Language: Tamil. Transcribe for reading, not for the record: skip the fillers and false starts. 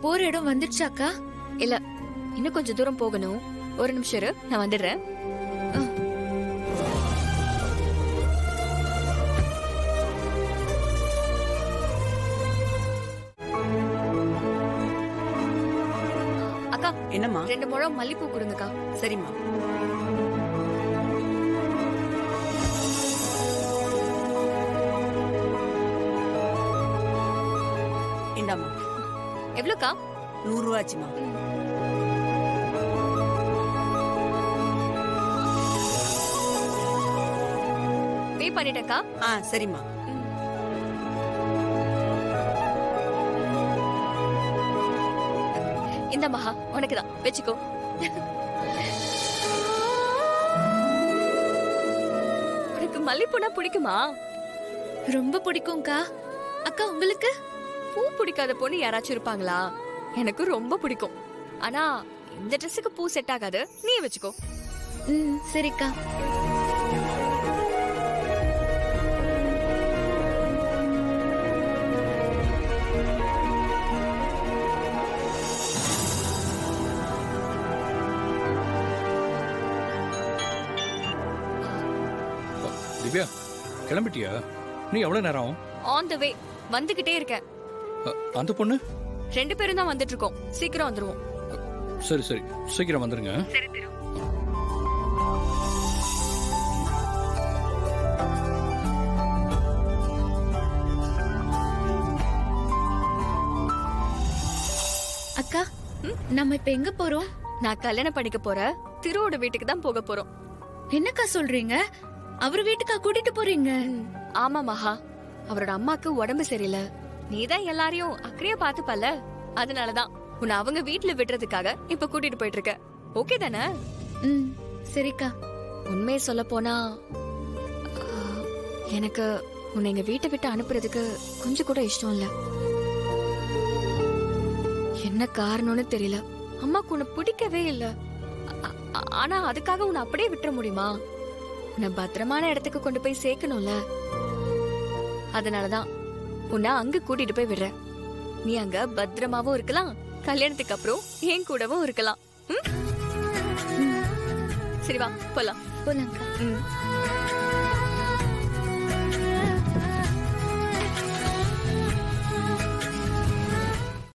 போற இடம் வந்துடுச்சாக்கா? இல்ல, இன்னும் கொஞ்சம் தூரம் போகணும். ஒரு நிமிஷம் இரு, நான் வந்துடுறேன். அக்கா, என்னம்மா? 2 முழம் மல்லிப்பூ கொடுங்கக்கா. சரிம்மா. இந்தாம்மா. எவ்வளோக்கா? 100 ரூபாச்சுமா. பே பண்ணிட்டேக்கா. சரிம்மா. இந்த மகா உனக்குதான், வச்சுக்கோ. உனக்கு மல்லிப்பூனா பிடிக்குமா? ரொம்ப பிடிக்கும்க்கா. அக்கா உங்களுக்கு? பூ பிடிக்காத பொண்ணு யாராச்சும் இருப்பாங்களா? எனக்கு ரொம்ப பிடிக்கும். ஆனா இந்த ட்ரெஸ்ஸுக்கு பூ செட் ஆகாது, நீ வச்சுக்கோ. சரிக்கா. திவ்யா, கிளம்பிட்டியா? நீ எவ்வளவு நேரம்? ஆன் த வே, வந்துகிட்டே இருக்கேன். அந்த பொண்ணு? 2 பேரும் தான் வந்துட்டு இருக்கோம். சீக்கிரம் வந்துருவோம். சரி சரி, சீக்கிரம் வந்துருங்க. அக்கா, நம்ம இப்ப எங்க போறோம்? நான் கல்யாணம் பண்ணிக்க போற திருவோட வீட்டுக்கு தான் போக போறோம். என்னக்கா சொல்றீங்க? அவர் வீட்டுக்கா கூட்டிட்டு போறீங்க? ஆமா மகா, அவரோட அம்மாக்கு உடம்பு சரியில்லை. நீதான் எல்லாரையும் அக்கறையா பாத்துப்பல்ல, அதனாலதான் உன்னை அவங்க வீட்டுல விடுறதுக்காக இப்ப கூட்டிட்டு போயிட்டு இருக்க. ஓகே தானே? சரிக்கா. உண்மையை சொல்ல போனா எனக்கு உன்னை எங்க வீட்டை விட்டு அனுப்புறதுக்கு கொஞ்சம் கூட இஷ்டம் இல்ல. என்ன காரணம்னு தெரியல, அம்மாக்கு உன்னை பிடிக்கவே இல்ல. ஆனா அதுக்காக உன்னை அப்படியே விட்டுற முடியுமா? உன்னை பத்திரமான இடத்துக்கு கொண்டு போய் சேர்க்கணும்ல. அதனாலதான் உன்னை அங்க கூட்டிட்டு போய் விடுற. நீ அங்க பத்திரமாவும் இருக்கலாம், கல்யாணத்துக்கு அப்புறம் என் கூடவும் இருக்கலாம். சரி வா போலாம். போலாம்க்கா.